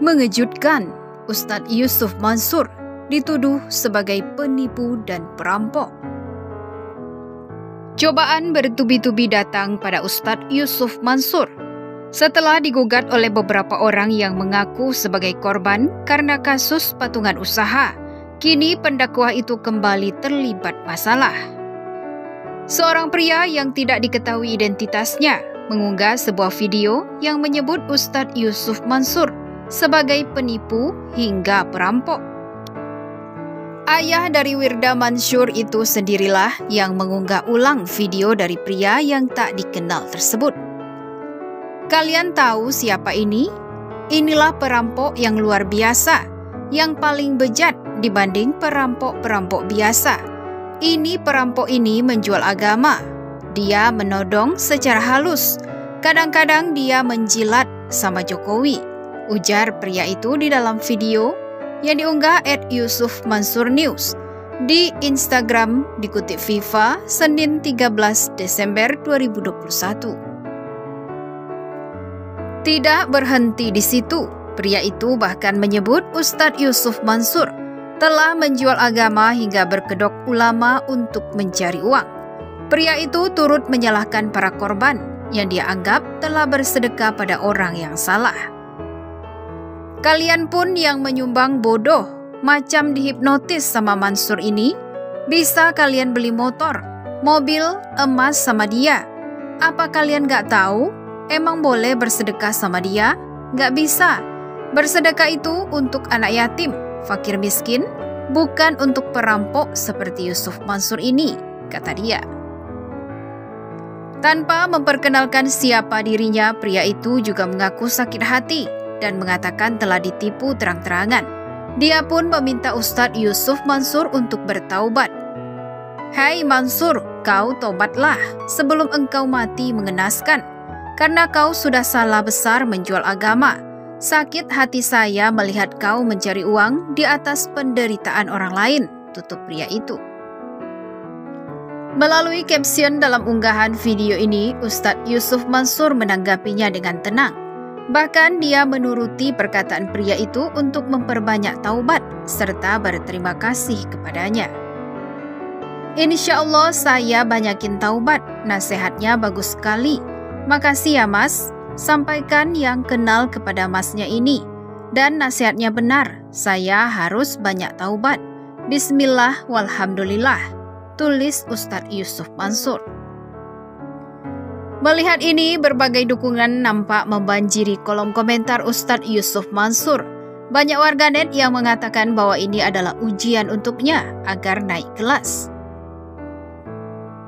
Mengejutkan, Ustadz Yusuf Mansur dituduh sebagai penipu dan perampok. Cobaan bertubi-tubi datang pada Ustadz Yusuf Mansur setelah digugat oleh beberapa orang yang mengaku sebagai korban karena kasus patungan usaha. Kini pendakwah itu kembali terlibat masalah. Seorang pria yang tidak diketahui identitasnya mengunggah sebuah video yang menyebut Ustadz Yusuf Mansur sebagai penipu hingga perampok. Ayah dari Wirda Mansur itu sendirilah yang mengunggah ulang video dari pria yang tak dikenal tersebut. Kalian tahu siapa ini? Inilah perampok yang luar biasa, yang paling bejat dibanding perampok-perampok biasa. Ini perampok ini menjual agama. Dia menodong secara halus. Kadang-kadang dia menjilat sama Jokowi, ujar pria itu di dalam video yang diunggah @YusufMansurNews di Instagram dikutip Viva Senin 13 Desember 2021. Tidak berhenti di situ, pria itu bahkan menyebut Ustadz Yusuf Mansur telah menjual agama hingga berkedok ulama untuk mencari uang. Pria itu turut menyalahkan para korban yang dia anggap telah bersedekah pada orang yang salah. Kalian pun yang menyumbang bodoh, macam dihipnotis sama Mansur ini, bisa kalian beli motor, mobil, emas sama dia. Apa kalian gak tahu? Emang boleh bersedekah sama dia? Gak bisa. Bersedekah itu untuk anak yatim, fakir miskin, bukan untuk perampok seperti Yusuf Mansur ini, kata dia. Tanpa memperkenalkan siapa dirinya, pria itu juga mengaku sakit hati dan mengatakan telah ditipu terang-terangan. Dia pun meminta Ustadz Yusuf Mansur untuk bertaubat. Hai Mansur, kau tobatlah sebelum engkau mati mengenaskan, karena kau sudah salah besar menjual agama. Sakit hati saya melihat kau mencari uang di atas penderitaan orang lain, tutup pria itu. Melalui caption dalam unggahan video ini, Ustadz Yusuf Mansur menanggapinya dengan tenang. Bahkan dia menuruti perkataan pria itu untuk memperbanyak taubat serta berterima kasih kepadanya. Insya Allah saya banyakin taubat, nasihatnya bagus sekali. Makasih ya mas, sampaikan yang kenal kepada masnya ini. Dan nasihatnya benar, saya harus banyak taubat. Bismillah walhamdulillah, tulis Ustadz Yusuf Mansur. Melihat ini, berbagai dukungan nampak membanjiri kolom komentar Ustadz Yusuf Mansur. Banyak warganet yang mengatakan bahwa ini adalah ujian untuknya agar naik kelas.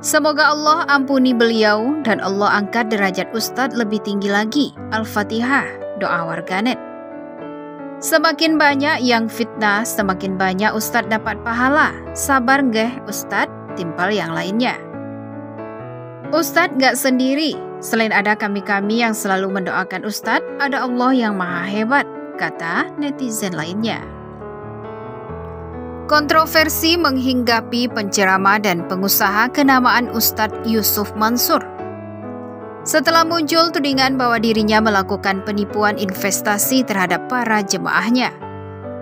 Semoga Allah ampuni beliau dan Allah angkat derajat Ustadz lebih tinggi lagi. Al-Fatihah, doa warganet. Semakin banyak yang fitnah, semakin banyak Ustadz dapat pahala. Sabar nggih Ustadz, timpal yang lainnya. Ustadz gak sendiri, selain ada kami-kami yang selalu mendoakan Ustadz, ada Allah yang maha hebat, kata netizen lainnya. Kontroversi menghinggapi penceramah dan pengusaha kenamaan Ustadz Yusuf Mansur. Setelah muncul tudingan bahwa dirinya melakukan penipuan investasi terhadap para jemaahnya,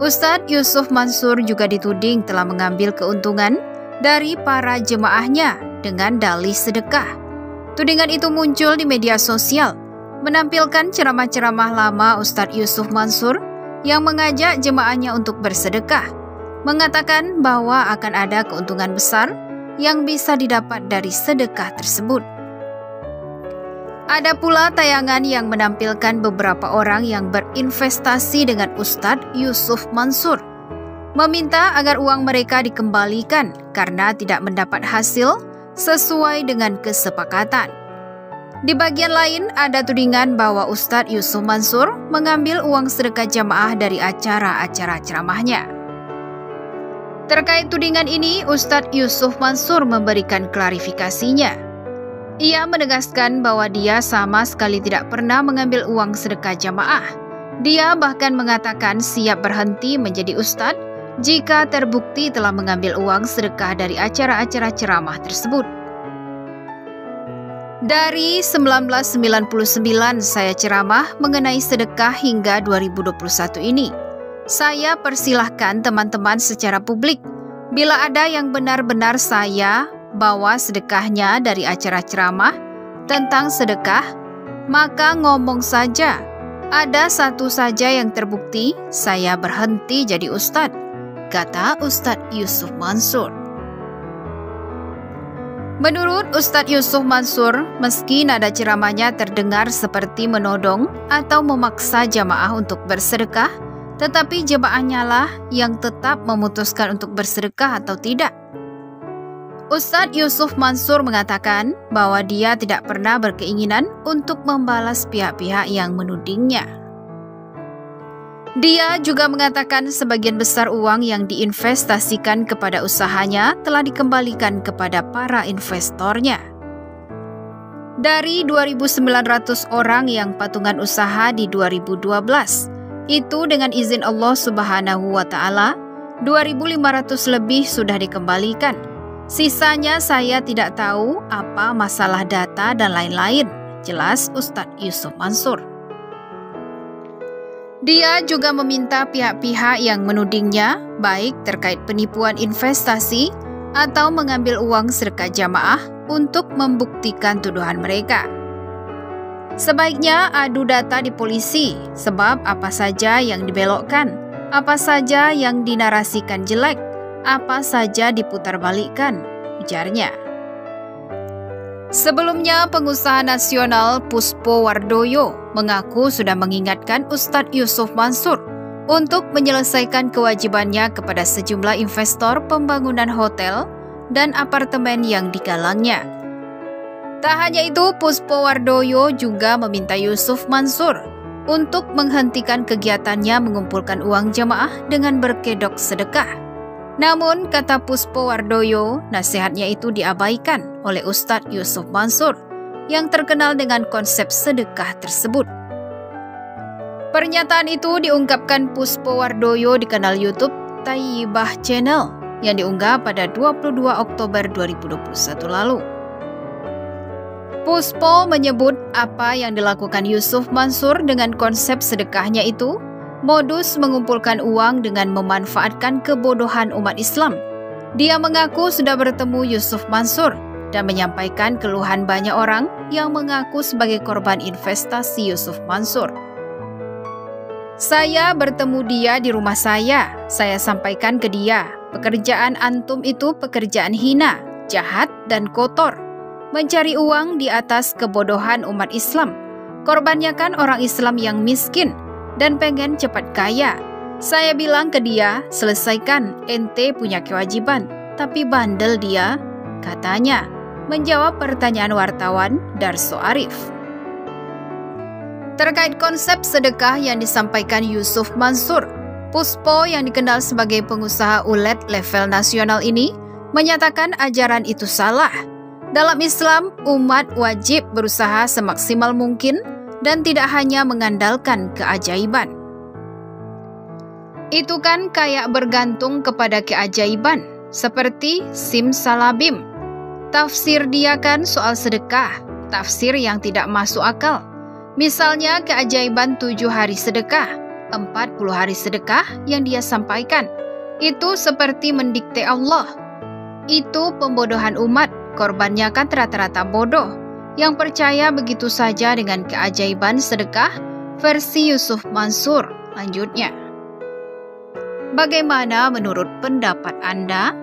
Ustadz Yusuf Mansur juga dituding telah mengambil keuntungan dari para jemaahnya dengan dalih sedekah. Tudingan itu muncul di media sosial, menampilkan ceramah-ceramah lama Ustadz Yusuf Mansur yang mengajak jemaahnya untuk bersedekah, mengatakan bahwa akan ada keuntungan besar yang bisa didapat dari sedekah tersebut. Ada pula tayangan yang menampilkan beberapa orang yang berinvestasi dengan Ustadz Yusuf Mansur, meminta agar uang mereka dikembalikan karena tidak mendapat hasil sesuai dengan kesepakatan. Di bagian lain, ada tudingan bahwa Ustadz Yusuf Mansur mengambil uang sedekah jamaah dari acara-acara ceramahnya. Terkait tudingan ini, Ustadz Yusuf Mansur memberikan klarifikasinya. Ia menegaskan bahwa dia sama sekali tidak pernah mengambil uang sedekah jamaah. Dia bahkan mengatakan siap berhenti menjadi ustadz jika terbukti telah mengambil uang sedekah dari acara-acara ceramah tersebut. Dari 1999 saya ceramah mengenai sedekah hingga 2021 ini. Saya persilahkan teman-teman secara publik. Bila ada yang benar-benar saya bawa sedekahnya dari acara ceramah tentang sedekah, maka ngomong saja. Ada satu saja yang terbukti, saya berhenti jadi ustadz, kata Ustadz Yusuf Mansur. Menurut Ustadz Yusuf Mansur, meski nada ceramahnya terdengar seperti menodong atau memaksa jamaah untuk bersedekah, tetapi jemaahnya lah yang tetap memutuskan untuk bersedekah atau tidak. Ustadz Yusuf Mansur mengatakan bahwa dia tidak pernah berkeinginan untuk membalas pihak-pihak yang menudingnya. Dia juga mengatakan sebagian besar uang yang diinvestasikan kepada usahanya telah dikembalikan kepada para investornya. Dari 2.900 orang yang patungan usaha di 2012, itu dengan izin Allah Subhanahu wa Ta'ala, 2.500 lebih sudah dikembalikan. Sisanya saya tidak tahu apa masalah data dan lain-lain, jelas Ustadz Yusuf Mansur. Dia juga meminta pihak-pihak yang menudingnya, baik terkait penipuan investasi atau mengambil uang sedekah jamaah, untuk membuktikan tuduhan mereka. Sebaiknya adu data di polisi, sebab apa saja yang dibelokkan, apa saja yang dinarasikan jelek, apa saja diputarbalikkan, ujarnya. Sebelumnya, pengusaha nasional Puspo Wardoyo mengaku sudah mengingatkan Ustadz Yusuf Mansur untuk menyelesaikan kewajibannya kepada sejumlah investor pembangunan hotel dan apartemen yang digalangnya. Tak hanya itu, Puspo Wardoyo juga meminta Yusuf Mansur untuk menghentikan kegiatannya mengumpulkan uang jemaah dengan berkedok sedekah. Namun, kata Puspo Wardoyo, nasihatnya itu diabaikan oleh Ustadz Yusuf Mansur yang terkenal dengan konsep sedekah tersebut. Pernyataan itu diungkapkan Puspo Wardoyo di kanal YouTube Tayyibah Channel yang diunggah pada 22 Oktober 2021 lalu. Puspo menyebut apa yang dilakukan Yusuf Mansur dengan konsep sedekahnya itu modus mengumpulkan uang dengan memanfaatkan kebodohan umat Islam. Dia mengaku sudah bertemu Yusuf Mansur dan menyampaikan keluhan banyak orang yang mengaku sebagai korban investasi Yusuf Mansur. Saya bertemu dia di rumah saya sampaikan ke dia, pekerjaan antum itu pekerjaan hina, jahat dan kotor. Mencari uang di atas kebodohan umat Islam. Korbannya kan orang Islam yang miskin dan pengen cepat kaya. Saya bilang ke dia, selesaikan, ente punya kewajiban, tapi bandel dia, katanya, menjawab pertanyaan wartawan Darso Arif. Terkait konsep sedekah yang disampaikan Yusuf Mansur, Puspo yang dikenal sebagai pengusaha ulet level nasional ini menyatakan ajaran itu salah. Dalam Islam, umat wajib berusaha semaksimal mungkin dan tidak hanya mengandalkan keajaiban. Itu kan kayak bergantung kepada keajaiban, seperti simsalabim. Tafsir dia kan soal sedekah, tafsir yang tidak masuk akal. Misalnya keajaiban 7 hari sedekah, 40 hari sedekah yang dia sampaikan. Itu seperti mendikte Allah. Itu pembodohan umat, korbannya kan rata-rata bodoh yang percaya begitu saja dengan keajaiban sedekah versi Yusuf Mansur. Lanjutnya, bagaimana menurut pendapat Anda?